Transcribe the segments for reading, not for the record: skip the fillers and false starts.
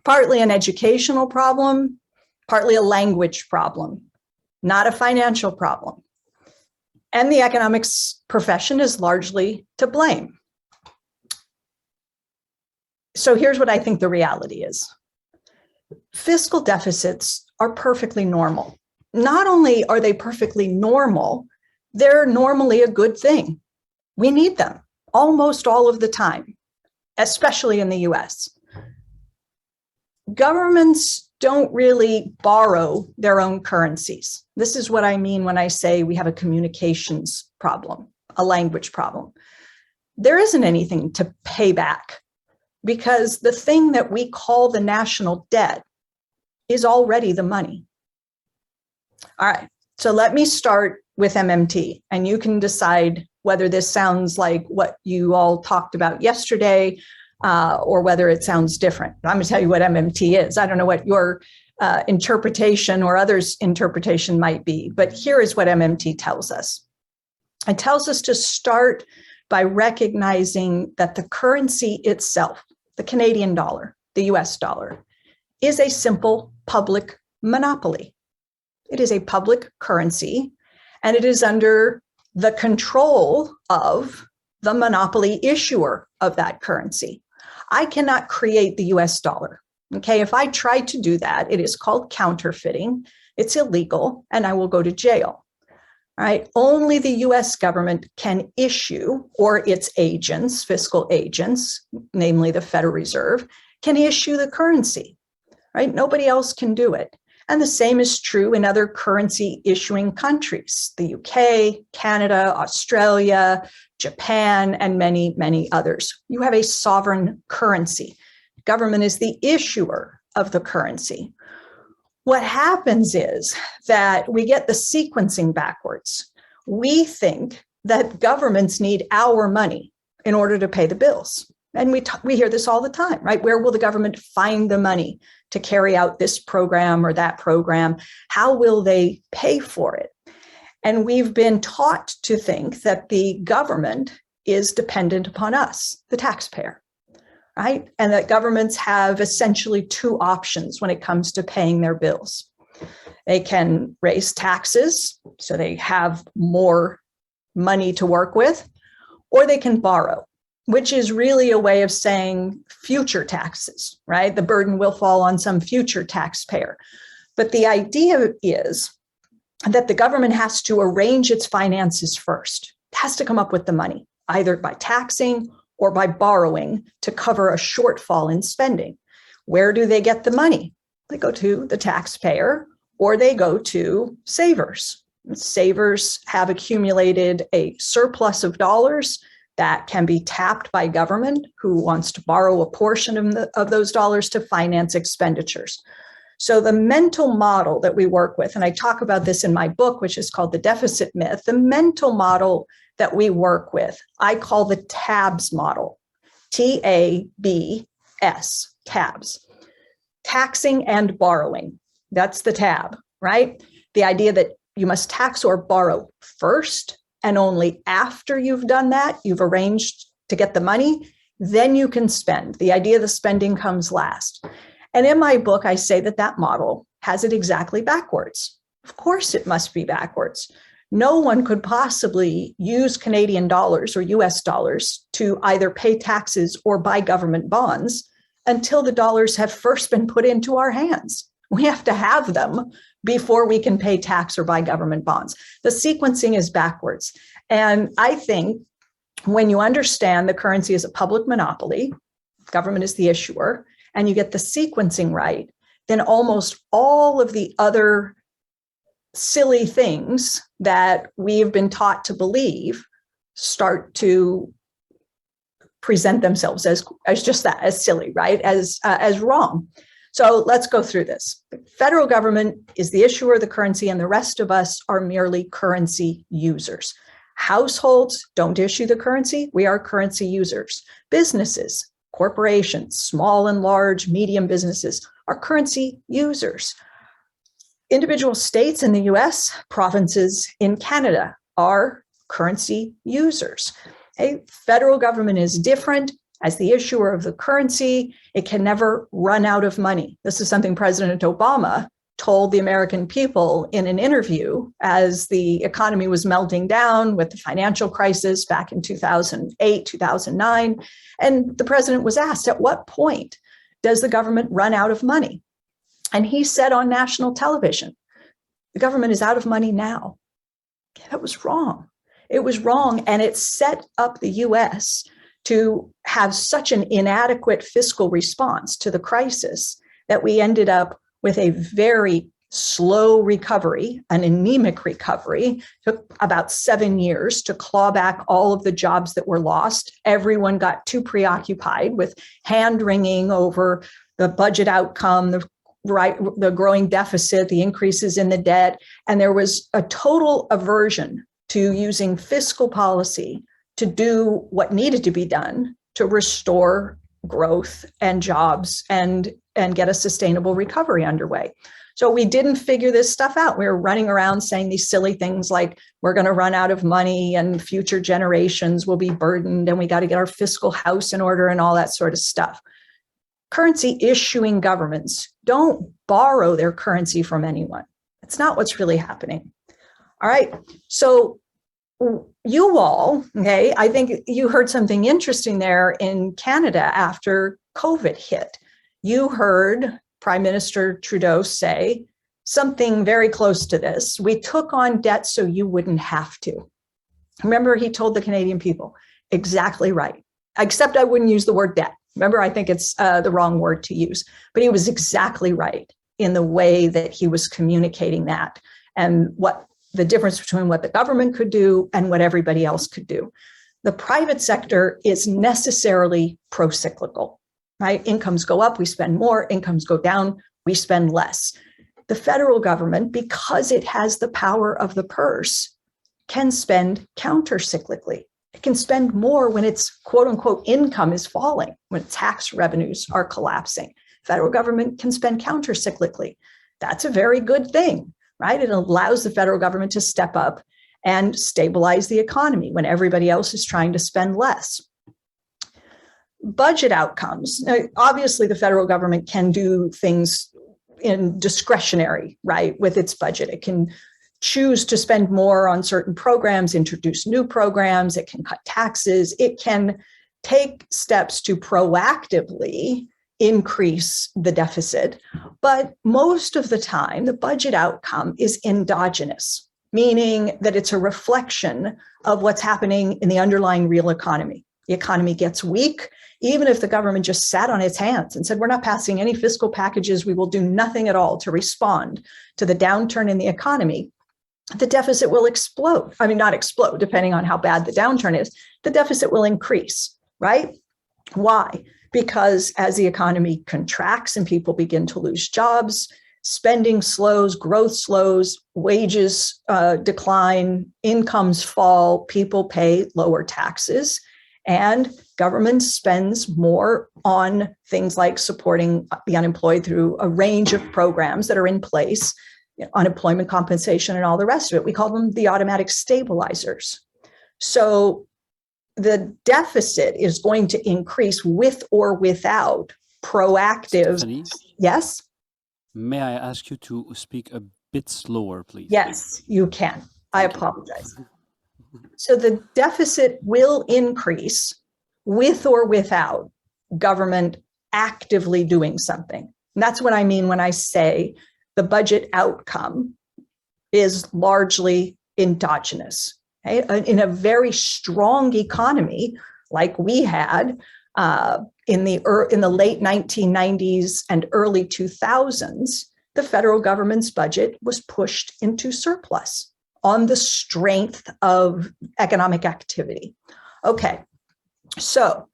partly an educational problem, partly a language problem, not a financial problem. And the economics profession is largely to blame. So here's what I think the reality is. Fiscal deficits are perfectly normal. Not only are they perfectly normal, they're normally a good thing. We need them almost all of the time, especially in the US. Governments don't really borrow their own currencies. This is what I mean when I say we have a communications problem, a language problem. There isn't anything to pay back because the thing that we call the national debt is already the money. All right, so let me start with MMT, and you can decide whether this sounds like what you all talked about yesterday or whether it sounds different. I'm going to tell you what MMT is. I don't know what your interpretation or others' interpretation might be, but here is what MMT tells us. It tells us to start by recognizing that the currency itself, the Canadian dollar, the US dollar, is a simple public monopoly. It is a public currency, and it is under the control of the monopoly issuer of that currency. I cannot create the US dollar. Okay, if I try to do that, it is called counterfeiting. It's illegal, and I will go to jail. All right, only the US government can issue, or its agents, fiscal agents, namely the Federal Reserve, can issue the currency. Right? Nobody else can do it. And the same is true in other currency issuing countries, the UK, Canada, Australia, Japan, and many, many others. You have a sovereign currency. Government is the issuer of the currency. What happens is that we get the sequencing backwards. We think that governments need our money in order to pay the bills. And we hear this all the time, right? Where will the government find the money to carry out this program or that program? How will they pay for it? And we've been taught to think that the government is dependent upon us, the taxpayer, right? And that governments have essentially two options when it comes to paying their bills. They can raise taxes, so they have more money to work with, or they can borrow, which is really a way of saying future taxes, right? The burden will fall on some future taxpayer. But the idea is that the government has to arrange its finances first. It has to come up with the money, either by taxing or by borrowing to cover a shortfall in spending. Where do they get the money? They go to the taxpayer or they go to savers. Savers have accumulated a surplus of dollars that can be tapped by government who wants to borrow a portion of those dollars to finance expenditures. So the mental model that we work with, and I talk about this in my book, which is called The Deficit Myth, the mental model that we work with, I call the TABS model, TABS, TABS, taxing and borrowing. That's the tab, right? The idea that you must tax or borrow first, and only after you've done that, you've arranged to get the money, then you can spend. The idea the spending comes last. And in my book, I say that that model has it exactly backwards. Of course, it must be backwards. No one could possibly use Canadian dollars or US dollars to either pay taxes or buy government bonds until the dollars have first been put into our hands. We have to have them before we can pay tax or buy government bonds. The sequencing is backwards. And I think when you understand the currency is a public monopoly, government is the issuer, and you get the sequencing right, then almost all of the other silly things that we've been taught to believe start to present themselves as just that, as silly, right? As wrong. So let's go through this. The federal government is the issuer of the currency, and the rest of us are merely currency users. Households don't issue the currency. We are currency users. Businesses, corporations, small and large, medium businesses are currency users. Individual states in the US, provinces in Canada are currency users. Okay? Federal government is different, As the issuer of the currency, it can never run out of money. This is something President Obama told the American people in an interview as the economy was melting down with the financial crisis back in 2008, 2009. And the president was asked, at what point does the government run out of money? And he said on national television, the government is out of money now. That was wrong. It was wrong. And it set up the US to have such an inadequate fiscal response to the crisis that we ended up with a very slow recovery, an anemic recovery. It took about 7 years to claw back all of the jobs that were lost. Everyone got too preoccupied with hand-wringing over the budget outcome, the growing deficit, the increases in the debt, and there was a total aversion to using fiscal policy to do what needed to be done to restore growth and jobs and get a sustainable recovery underway. So we didn't figure this stuff out. We were running around saying these silly things like we're going to run out of money and future generations will be burdened and we got to get our fiscal house in order and all that sort of stuff. Currency issuing governments don't borrow their currency from anyone. That's not what's really happening. All right. So you all, okay, I think you heard something interesting there in Canada after COVID hit. You heard Prime Minister Trudeau say something very close to this. We took on debt so you wouldn't have to. Remember, he told the Canadian people, exactly right, except I wouldn't use the word debt. Remember, I think it's the wrong word to use, but he was exactly right in the way that he was communicating that and what the difference between what the government could do and what everybody else could do. The private sector is necessarily pro-cyclical, right? Incomes go up, we spend more, incomes go down, we spend less. The federal government, because it has the power of the purse, can spend counter-cyclically. It can spend more when its quote unquote income is falling, when tax revenues are collapsing. Federal government can spend counter-cyclically. That's a very good thing, right? It allows the federal government to step up and stabilize the economy when everybody else is trying to spend less. Budget outcomes. Now, obviously, the federal government can do things in discretionary, right, with its budget. It can choose to spend more on certain programs, introduce new programs, it can cut taxes, it can take steps to proactively increase the deficit. But most of the time, the budget outcome is endogenous, meaning that it's a reflection of what's happening in the underlying real economy. The economy gets weak, even if the government just sat on its hands and said, we're not passing any fiscal packages, we will do nothing at all to respond to the downturn in the economy. The deficit will explode. I mean, not explode, depending on how bad the downturn is. The deficit will increase, right? Why? Because as the economy contracts and people begin to lose jobs, spending slows, growth slows, wages decline, incomes fall, people pay lower taxes, and government spends more on things like supporting the unemployed through a range of programs that are in place, unemployment compensation and all the rest of it. We call them the automatic stabilizers. So the deficit is going to increase with or without proactive. Stephanie, Yes? may I ask you to speak a bit slower, please? Yes, you can. I apologize. So the deficit will increase with or without government actively doing something. And that's what I mean when I say the budget outcome is largely endogenous. Okay? In a very strong economy like we had in the late 1990s and early 2000s, the federal government's budget was pushed into surplus on the strength of economic activity. Okay, so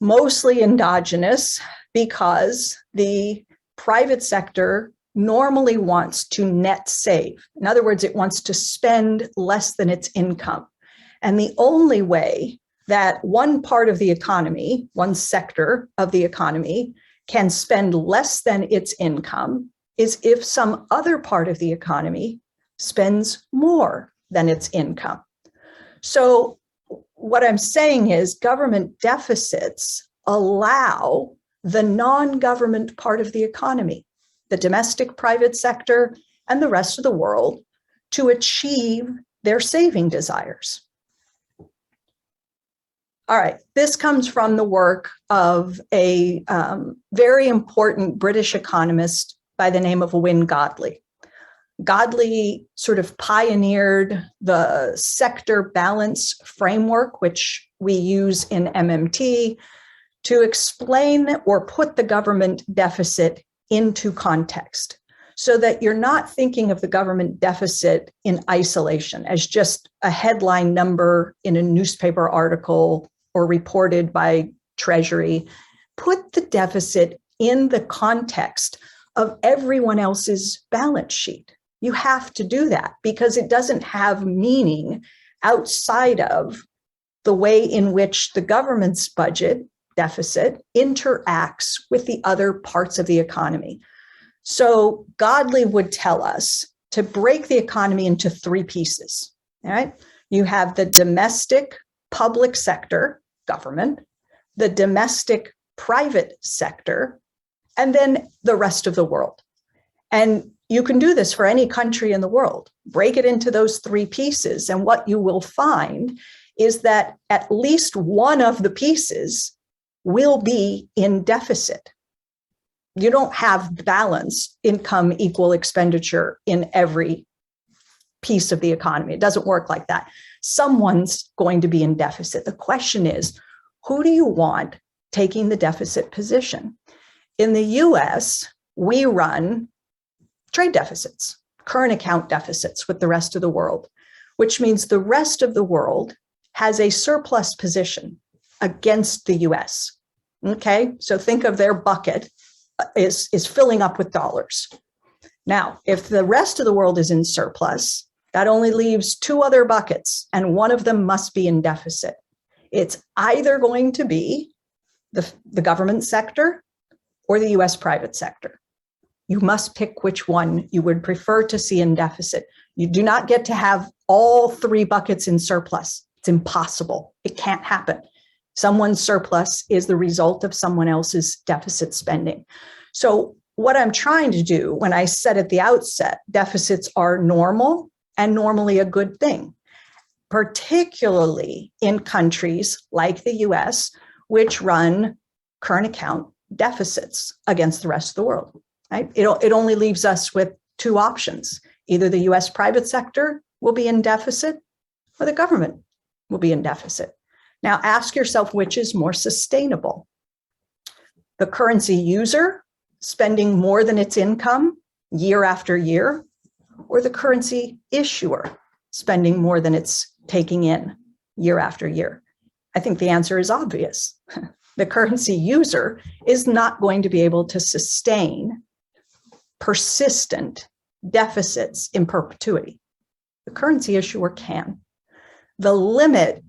mostly endogenous because the private sector normally wants to net save. In other words, it wants to spend less than its income. And the only way that one part of the economy, one sector of the economy, can spend less than its income is if some other part of the economy spends more than its income. So what I'm saying is government deficits allow the non-government part of the economy, the domestic private sector and the rest of the world, to achieve their saving desires. All right, this comes from the work of a very important British economist by the name of Wynne Godley. Godley sort of pioneered the sector balance framework, which we use in MMT, to explain or put the government deficit into context, so that you're not thinking of the government deficit in isolation as just a headline number in a newspaper article or reported by Treasury. Put the deficit in the context of everyone else's balance sheet. You have to do that because it doesn't have meaning outside of the way in which the government's budget deficit interacts with the other parts of the economy. So Godley would tell us to break the economy into three pieces. All right. You have the domestic public sector, government, the domestic private sector, and then the rest of the world. And you can do this for any country in the world. Break it into those three pieces. And what you will find is that at least one of the pieces will be in deficit. You don't have balance, income equal expenditure in every piece of the economy. It doesn't work like that. Someone's going to be in deficit. The question is, who do you want taking the deficit position? In the US, we run trade deficits, current account deficits with the rest of the world, which means the rest of the world has a surplus position against the US. Okay, so think of their bucket is filling up with dollars. Now, if the rest of the world is in surplus, that only leaves two other buckets, and one of them must be in deficit. It's either going to be the government sector or the US private sector. You must pick which one you would prefer to see in deficit. You do not get to have all three buckets in surplus. It's impossible. It can't happen. Someone's surplus is the result of someone else's deficit spending. So what I'm trying to do when I said at the outset, deficits are normal and normally a good thing, particularly in countries like the US, which run current account deficits against the rest of the world. Right? It only leaves us with two options. Either the US private sector will be in deficit or the government will be in deficit. Now ask yourself which is more sustainable. The currency user spending more than its income year after year, or the currency issuer spending more than it's taking in year after year? I think the answer is obvious. The currency user is not going to be able to sustain persistent deficits in perpetuity. The currency issuer can. The limit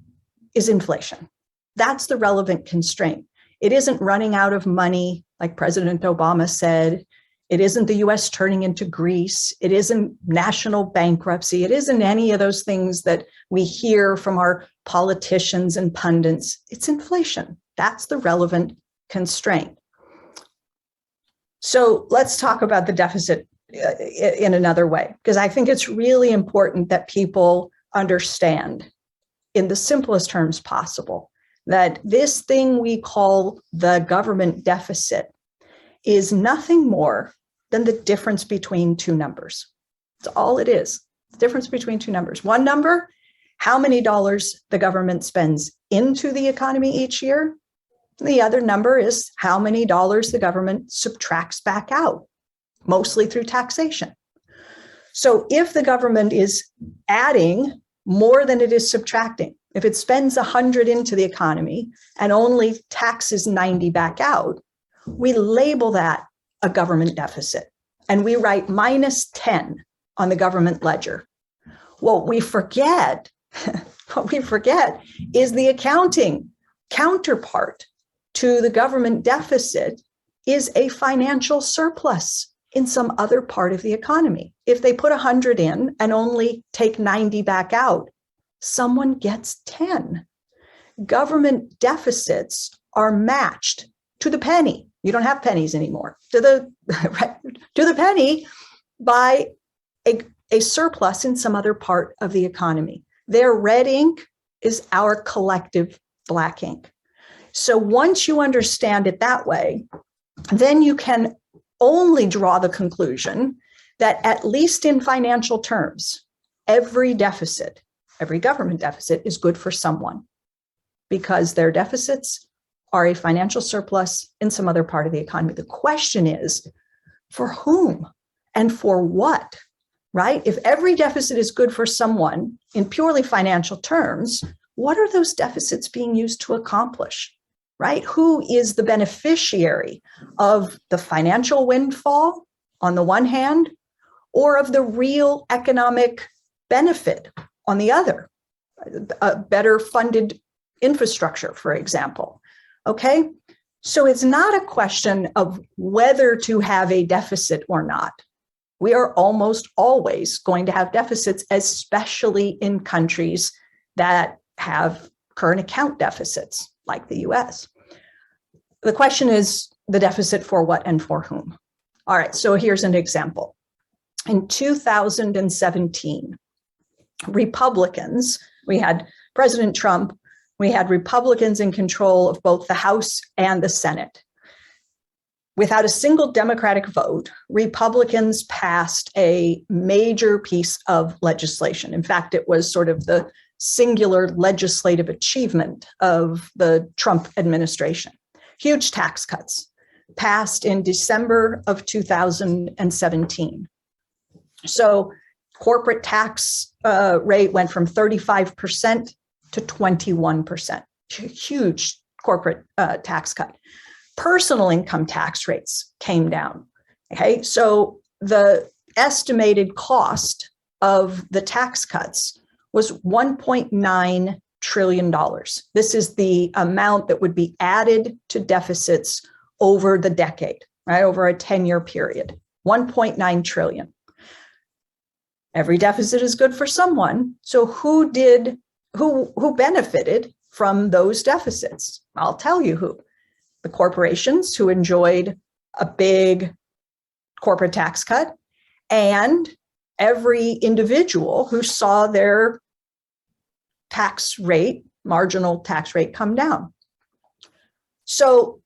is inflation. That's the relevant constraint. It isn't running out of money, like President Obama said. It isn't the US turning into Greece. It isn't national bankruptcy. It isn't any of those things that we hear from our politicians and pundits. It's inflation. That's the relevant constraint. So let's talk about the deficit in another way, because I think it's really important that people understand in the simplest terms possible that this thing we call the government deficit is nothing more than the difference between two numbers. That's all it is. The difference between two numbers. One number, how many dollars the government spends into the economy each year. The other number is how many dollars the government subtracts back out, mostly through taxation. So if the government is adding more than it is subtracting, if it spends 100 into the economy and only taxes 90 back out, we label that a government deficit and we write -10 on the government ledger. What we forget is the accounting counterpart to the government deficit is a financial surplus in some other part of the economy. If they put 100 in and only take 90 back out, someone gets 10. government deficits are matched to the penny. You don't have pennies anymore. To the penny by a surplus in some other part of the economy. Their red ink is our collective black ink. So once you understand it that way, then you can only draw the conclusion that at least in financial terms, every deficit, every government deficit is good for someone because their deficits are a financial surplus in some other part of the economy. The question is, for whom and for what, right? If every deficit is good for someone in purely financial terms, what are those deficits being used to accomplish, right? Who is the beneficiary of the financial windfall on the one hand, or of the real economic benefit on the other? A better funded infrastructure, for example. Okay, so it's not a question of whether to have a deficit or not. We are almost always going to have deficits, especially in countries that have current account deficits, like the US. The question is the deficit for what and for whom? All right, so here's an example. In 2017, Republicans, we had President Trump, we had Republicans in control of both the House and the Senate. Without a single Democratic vote, Republicans passed a major piece of legislation. In fact, it was sort of the singular legislative achievement of the Trump administration. Huge tax cuts passed in December of 2017. So corporate tax rate went from 35% to 21%, huge corporate tax cut. Personal income tax rates came down. Okay, so the estimated cost of the tax cuts was $1.9 trillion. This is the amount that would be added to deficits over the decade, right? Over a 10-year period, 1.9 trillion. Every deficit is good for someone. So who benefited from those deficits? I'll tell you who. The corporations who enjoyed a big corporate tax cut, and every individual who saw their tax rate, marginal tax rate, come down. So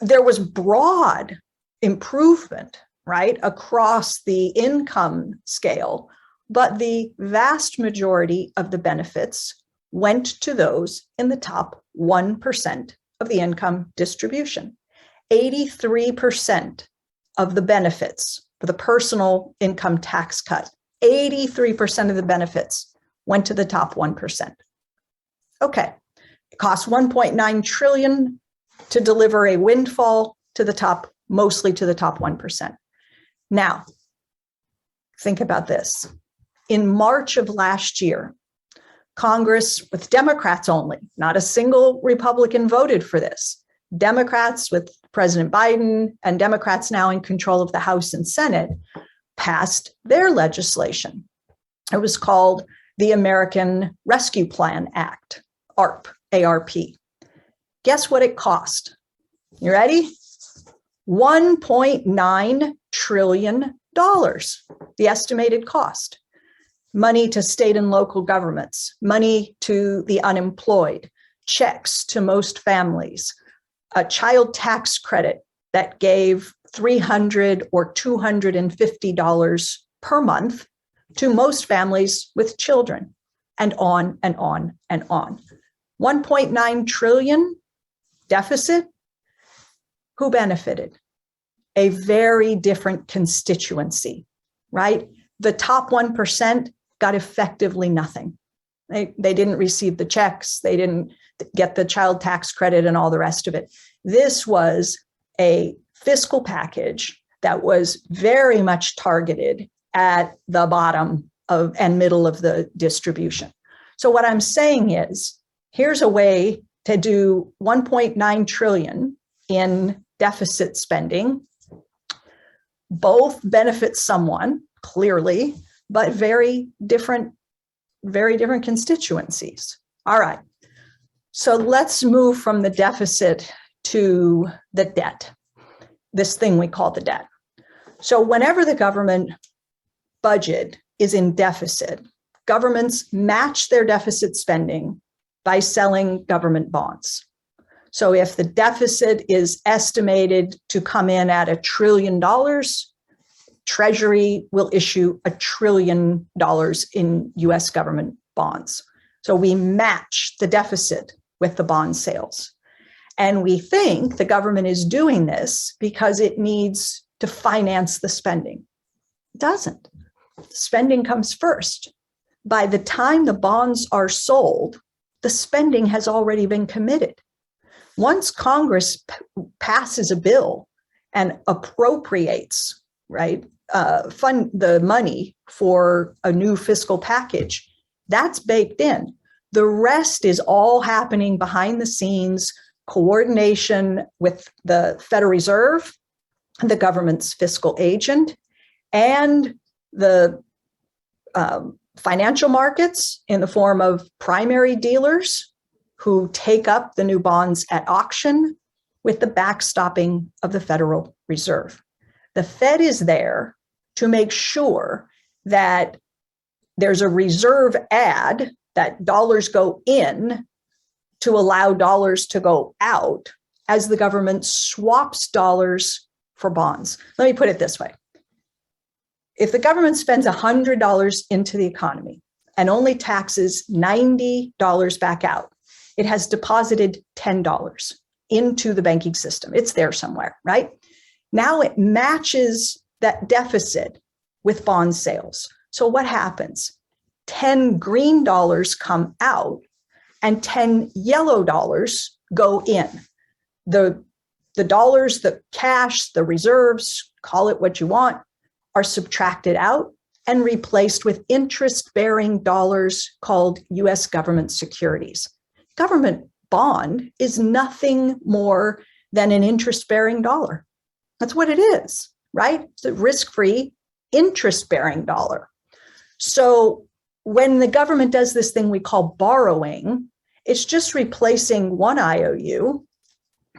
there was broad improvement, right, across the income scale, but the vast majority of the benefits went to those in the top 1% of the income distribution. 83% of the benefits for the personal income tax cut, 83% of the benefits went to the top 1%. Okay, it costs 1.9 trillion to deliver a windfall to the top, mostly to the top 1%. Now, think about this. In March of last year, Congress, with Democrats only, not a single Republican voted for this. Democrats, with President Biden and Democrats now in control of the House and Senate, passed their legislation. It was called the American Rescue Plan Act, ARP, A-R-P. Guess what it cost? You ready? $1.9 trillion, the estimated cost. Money to state and local governments, money to the unemployed, checks to most families, a child tax credit that gave $300 or $250 per month to most families with children, and on and on and on. 1.9 trillion deficit. Who benefited? A very different constituency, right? The top 1% got effectively nothing. They didn't receive the checks. They didn't get the child tax credit and all the rest of it. This was a fiscal package that was very much targeted at the bottom of and middle of the distribution. So what I'm saying is, here's a way to do 1.9 trillion in deficit spending. Both benefit someone, clearly, but very different constituencies. All right. So let's move from the deficit to the debt, this thing we call the debt. So whenever the government budget is in deficit, governments match their deficit spending by selling government bonds. So if the deficit is estimated to come in at $1 trillion, Treasury will issue $1 trillion in US government bonds. So we match the deficit with the bond sales. And we think the government is doing this because it needs to finance the spending. It doesn't. Spending comes first. By the time the bonds are sold, the spending has already been committed. Once Congress passes a bill and appropriates, fund the money for a new fiscal package, that's baked in. The rest is all happening behind the scenes, coordination with the Federal Reserve, the government's fiscal agent, and the financial markets in the form of primary dealers who take up the new bonds at auction with the backstopping of the Federal Reserve. The Fed is there to make sure that there's a reserve add, that dollars go in to allow dollars to go out as the government swaps dollars for bonds. Let me put it this way. If the government spends $100 into the economy and only taxes $90 back out, it has deposited $10 into the banking system. It's there somewhere, right? Now it matches that deficit with bond sales. So what happens? 10 green dollars come out and 10 yellow dollars go in. The dollars, the cash, the reserves, call it what you want, are subtracted out and replaced with interest-bearing dollars called US government securities. Government bond is nothing more than an interest-bearing dollar. That's what it is, right? It's a risk-free, interest-bearing dollar. So when the government does this thing we call borrowing, it's just replacing one IOU,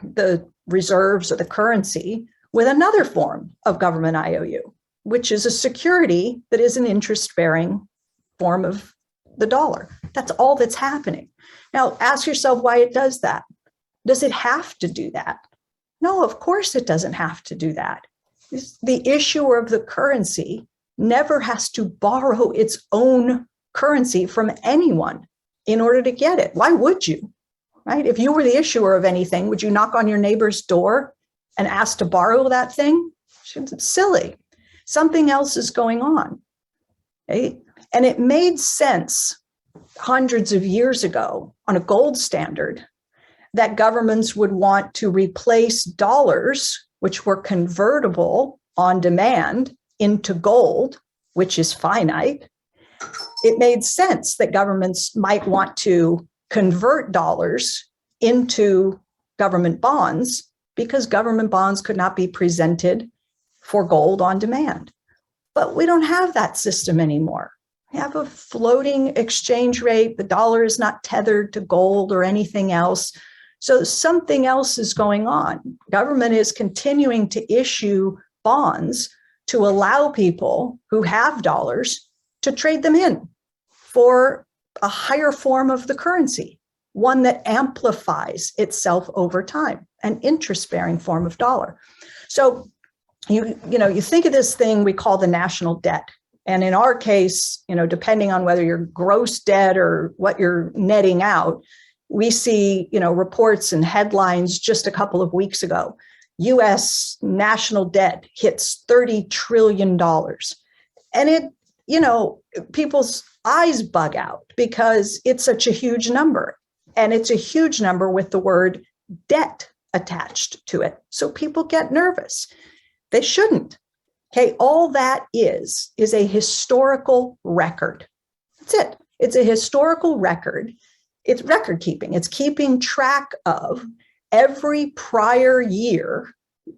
the reserves or the currency, with another form of government IOU, which is a security that is an interest-bearing form of the dollar. That's all that's happening. Now, ask yourself why it does that. Does it have to do that? No, of course it doesn't have to do that. The issuer of the currency never has to borrow its own currency from anyone in order to get it. Why would you? Right? If you were the issuer of anything, would you knock on your neighbor's door and ask to borrow that thing? It's silly. Something else is going on. Okay? And it made sense hundreds of years ago on a gold standard that governments would want to replace dollars, which were convertible on demand, into gold, which is finite. It made sense that governments might want to convert dollars into government bonds because government bonds could not be presented for gold on demand. But we don't have that system anymore. We have a floating exchange rate. The dollar is not tethered to gold or anything else. So something else is going on. Government is continuing to issue bonds to allow people who have dollars to trade them in for a higher form of the currency, one that amplifies itself over time, an interest-bearing form of dollar. So you think of this thing we call the national debt. And in our case, depending on whether you're gross debt or what you're netting out, we see, reports and headlines just a couple of weeks ago. US national debt hits $30 trillion. And it, people's eyes bug out because it's such a huge number. And it's a huge number with the word debt attached to it. So people get nervous. They shouldn't. Okay, all that is a historical record. That's it. It's a historical record. It's record keeping. It's keeping track of every prior year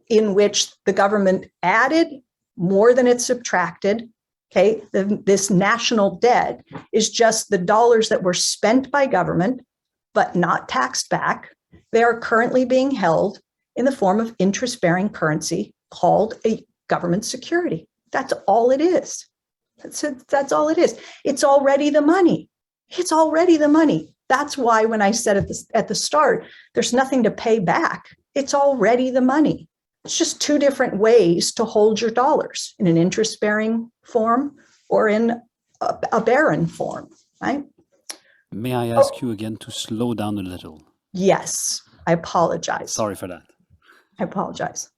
in which the government added more than it subtracted. Okay, this national debt is just the dollars that were spent by government but not taxed back. They are currently being held in the form of interest-bearing currency called a government security. That's all it is. That's all it is. It's already the money. It's already the money. That's why when I said at the start, there's nothing to pay back. It's already the money. It's just two different ways to hold your dollars, in an interest-bearing form or in a barren form, right? May I ask you again to slow down a little? Yes, I apologize. Sorry for that. I apologize.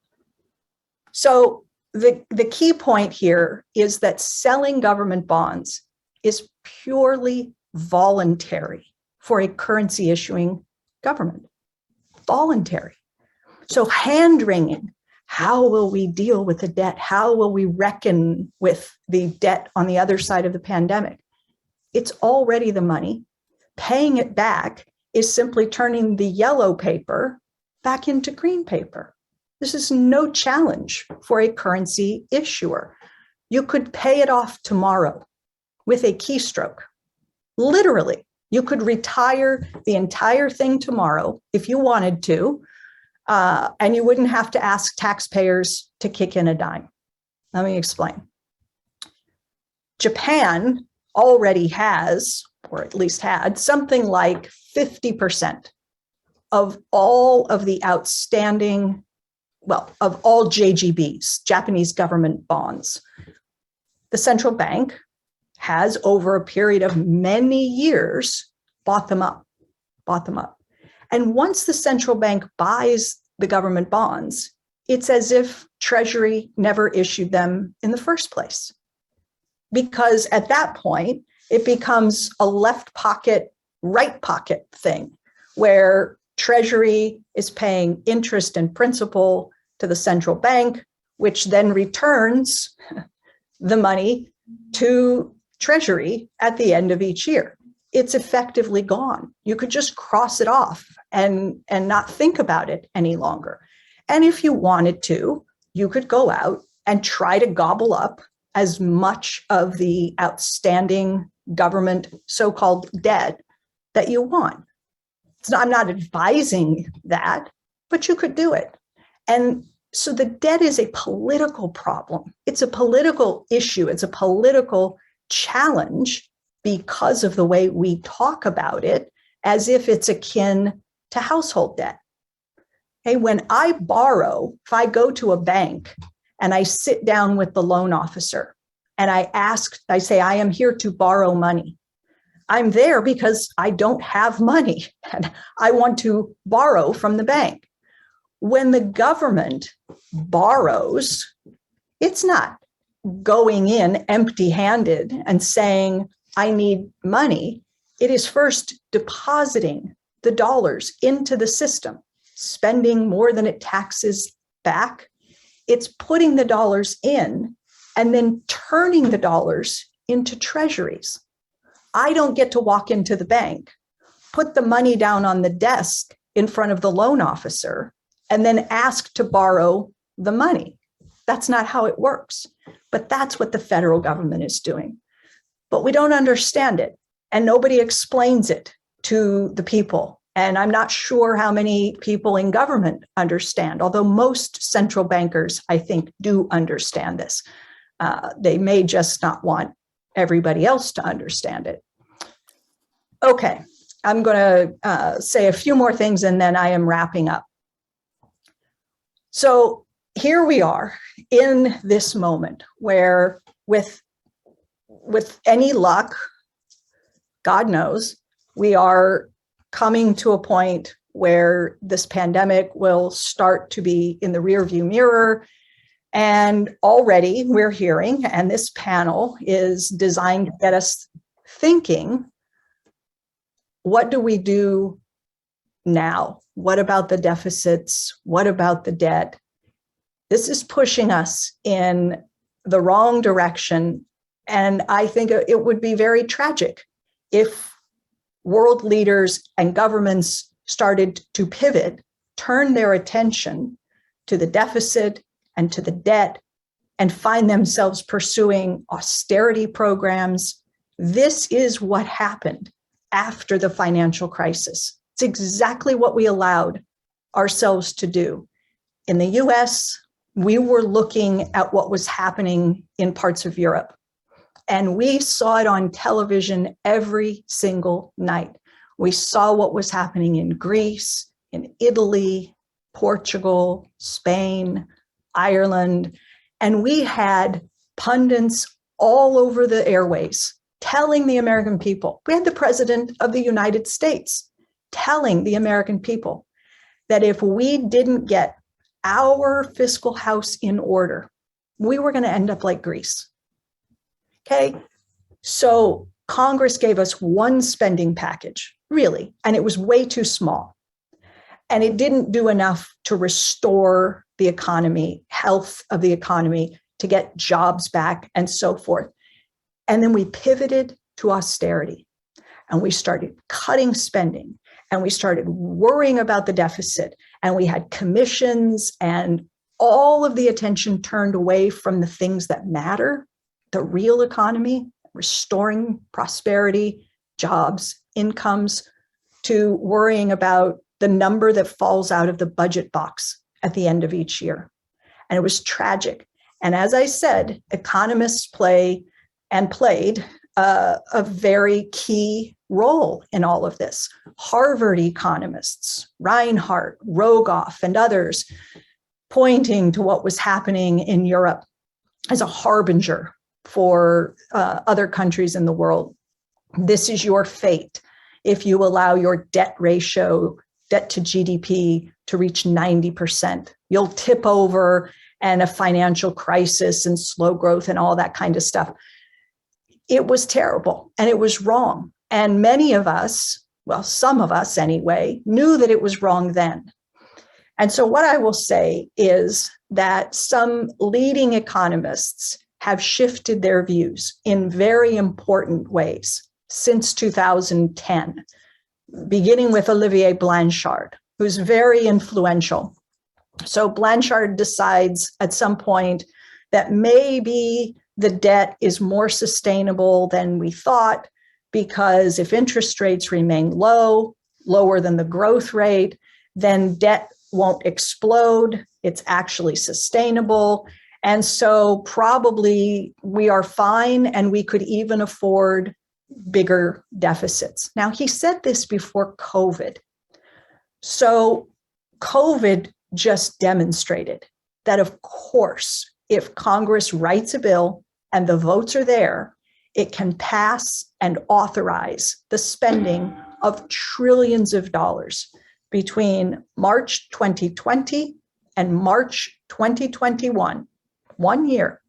So the key point here is that selling government bonds is purely voluntary for a currency issuing government. Voluntary. So hand-wringing, how will we deal with the debt? How will we reckon with the debt on the other side of the pandemic? It's already the money. Paying it back is simply turning the yellow paper back into green paper. This is no challenge for a currency issuer. You could pay it off tomorrow with a keystroke. Literally, you could retire the entire thing tomorrow if you wanted to, and you wouldn't have to ask taxpayers to kick in a dime. Let me explain. Japan already has, or at least had, something like 50% of all of the outstanding, of all JGBs, Japanese government bonds. The central bank has, over a period of many years, bought them up. And once the central bank buys the government bonds, it's as if Treasury never issued them in the first place. Because at that point, it becomes a left pocket, right pocket thing, where Treasury is paying interest and principal to the central bank, which then returns the money to Treasury at the end of each year. It's effectively gone. You could just cross it off and not think about it any longer. And if you wanted to, you could go out and try to gobble up as much of the outstanding government so-called debt that you want. I'm not advising that, but you could do it. And so the debt is a political problem. It's a political issue. It's a political challenge because of the way we talk about it, as if it's akin to household debt. Hey, when I borrow, if I go to a bank and I sit down with the loan officer and I say, I am here to borrow money. I'm there because I don't have money and I want to borrow from the bank. When the government borrows, it's not going in empty-handed and saying, I need money. It is first depositing the dollars into the system, spending more than it taxes back. It's putting the dollars in and then turning the dollars into treasuries. I don't get to walk into the bank, put the money down on the desk in front of the loan officer, and then ask to borrow the money. That's not how it works. But that's what the federal government is doing. But we don't understand it, and nobody explains it to the people. And I'm not sure how many people in government understand, although most central bankers, I think, do understand this. They may just not want everybody else to understand it. Okay, I'm going to say a few more things and then I am wrapping up. So here we are in this moment where with any luck, God knows, we are coming to a point where this pandemic will start to be in the rearview mirror. And already we're hearing, and this panel is designed to get us thinking, what do we do now? What about the deficits? What about the debt? This is pushing us in the wrong direction. And I think it would be very tragic if world leaders and governments started to pivot, turn their attention to the deficit and to the debt, and find themselves pursuing austerity programs. This is what happened after the financial crisis. It's exactly what we allowed ourselves to do. In the US, we were looking at what was happening in parts of Europe, and we saw it on television every single night. We saw what was happening in Greece, in Italy, Portugal, Spain, Ireland, and we had pundits all over the airways telling the American people. We had the President of the United States telling the American people that if we didn't get our fiscal house in order, we were going to end up like Greece. Okay, so Congress gave us one spending package, really, and it was way too small. And it didn't do enough to restore the economy, health of the economy, to get jobs back and so forth. And then we pivoted to austerity, and we started cutting spending, and we started worrying about the deficit, and we had commissions, and all of the attention turned away from the things that matter, the real economy, restoring prosperity, jobs, incomes, to worrying about the number that falls out of the budget box at the end of each year. And it was tragic. And as I said, economists played a very key role in all of this. Harvard economists, Reinhardt, Rogoff, and others, pointing to what was happening in Europe as a harbinger for other countries in the world. This is your fate if you allow your debt ratio, debt to GDP, to reach 90%. You'll tip over, and a financial crisis and slow growth and all that kind of stuff. It was terrible, and it was wrong. And many of us, well, some of us anyway, knew that it was wrong then. And so what I will say is that some leading economists have shifted their views in very important ways since 2010, beginning with Olivier Blanchard, who's very influential. So Blanchard decides at some point that maybe the debt is more sustainable than we thought, because if interest rates remain low, lower than the growth rate, then debt won't explode. It's actually sustainable. And so probably we are fine, and we could even afford bigger deficits. Now, he said this before COVID. So COVID just demonstrated that, of course, if Congress writes a bill and the votes are there, it can pass and authorize the spending of trillions of dollars between March 2020 and March 2021, 1 year.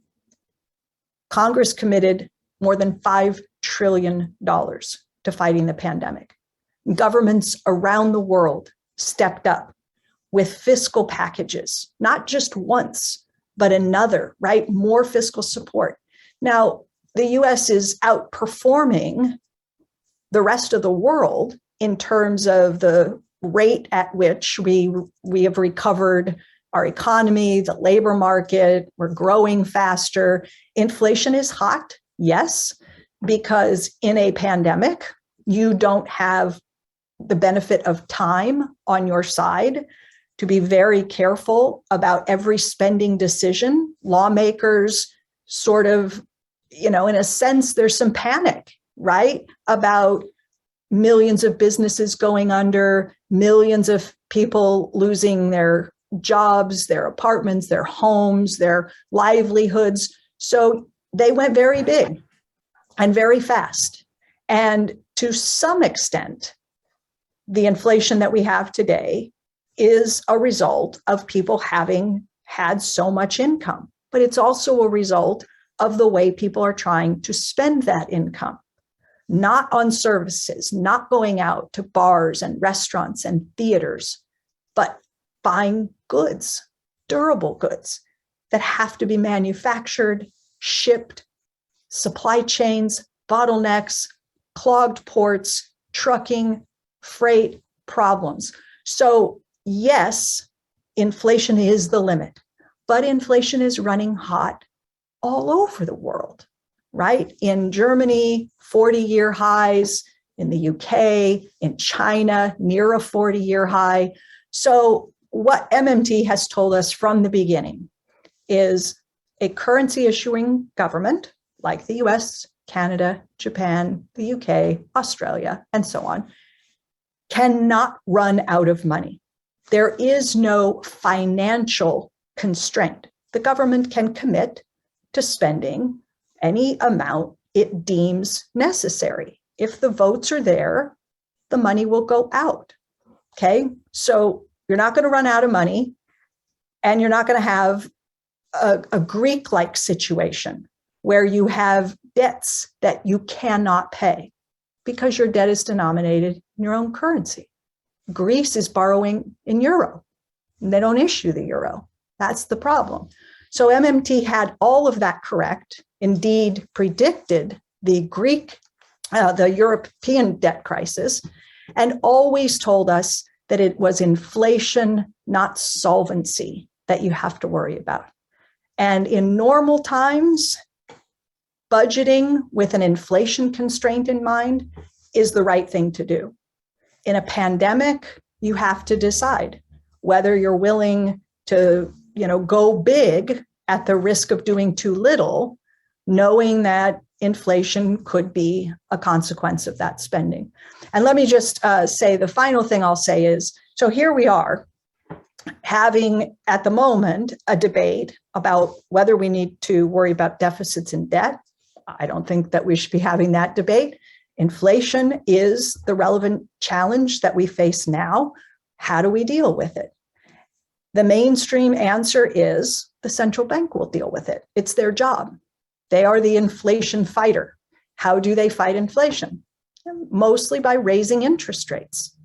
Congress committed more than $5 trillion to fighting the pandemic. Governments around the world stepped up with fiscal packages, not just once, but another, right? More fiscal support. Now, the US is outperforming the rest of the world in terms of the rate at which we have recovered our economy, the labor market, we're growing faster. Inflation is hot, yes, because in a pandemic, you don't have the benefit of time on your side to be very careful about every spending decision. Lawmakers sort of, in a sense, there's some panic, right? About millions of businesses going under, millions of people losing their jobs, their apartments, their homes, their livelihoods. So they went very big and very fast. And to some extent, the inflation that we have today is a result of people having had so much income, but it's also a result of the way people are trying to spend that income, not on services, not going out to bars and restaurants and theaters, but buying goods, durable goods that have to be manufactured, shipped, supply chains, bottlenecks, clogged ports, trucking, freight problems. So yes, inflation is the limit, but inflation is running hot all over the world, right? In Germany, 40-year highs, in the UK, in China, near a 40-year high. So what MMT has told us from the beginning is a currency issuing government like the US, Canada, Japan, the UK, Australia, and so on, cannot run out of money. There is no financial constraint. The government can commit to spending any amount it deems necessary. If the votes are there, the money will go out. Okay, so you're not going to run out of money, and you're not going to have a Greek-like situation where you have debts that you cannot pay because your debt is denominated in your own currency. Greece is borrowing in euro, and they don't issue the euro. That's the problem. So MMT had all of that correct, indeed predicted the European debt crisis, and always told us that it was inflation, not solvency, that you have to worry about. And in normal times, budgeting with an inflation constraint in mind is the right thing to do. In a pandemic, you have to decide whether you're willing to, go big at the risk of doing too little, knowing that inflation could be a consequence of that spending. And let me just say the final thing I'll say is, so here we are having at the moment a debate about whether we need to worry about deficits and debt. I don't think that we should be having that debate. Inflation is the relevant challenge that we face now. How do we deal with it? The mainstream answer is the central bank will deal with it. It's their job. They are the inflation fighter. How do they fight inflation? Mostly by raising interest rates.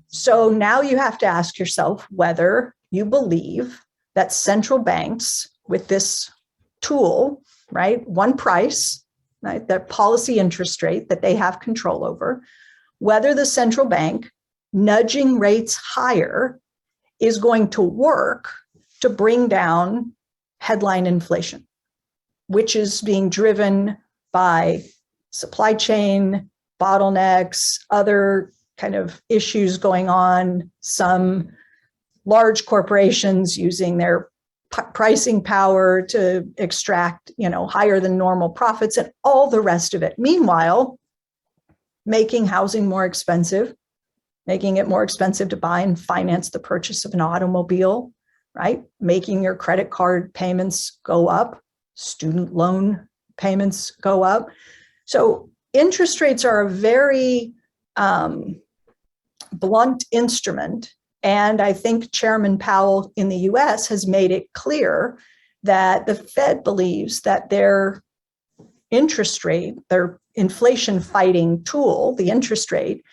So now you have to ask yourself whether you believe that central banks with this tool, right, one price, right, that policy interest rate that they have control over, whether the central bank nudging rates higher is going to work to bring down headline inflation, which is being driven by supply chain bottlenecks, other kind of issues going on, some large corporations using their pricing power to extract, higher than normal profits and all the rest of it. Meanwhile, making housing more expensive, making it more expensive to buy and finance the purchase of an automobile, right? Making your credit card payments go up, student loan payments go up. So interest rates are a very blunt instrument. And I think Chairman Powell in the US has made it clear that the Fed believes that their interest rate, their inflation fighting tool, the interest rate,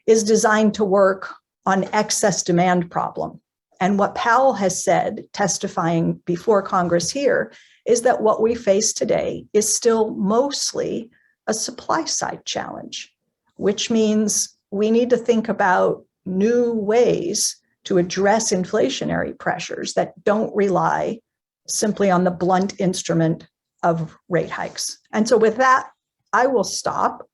is designed to work on excess demand problem. And what Powell has said, testifying before Congress here, is that what we face today is still mostly a supply side challenge, which means we need to think about new ways to address inflationary pressures that don't rely simply on the blunt instrument of rate hikes. And so with that, I will stop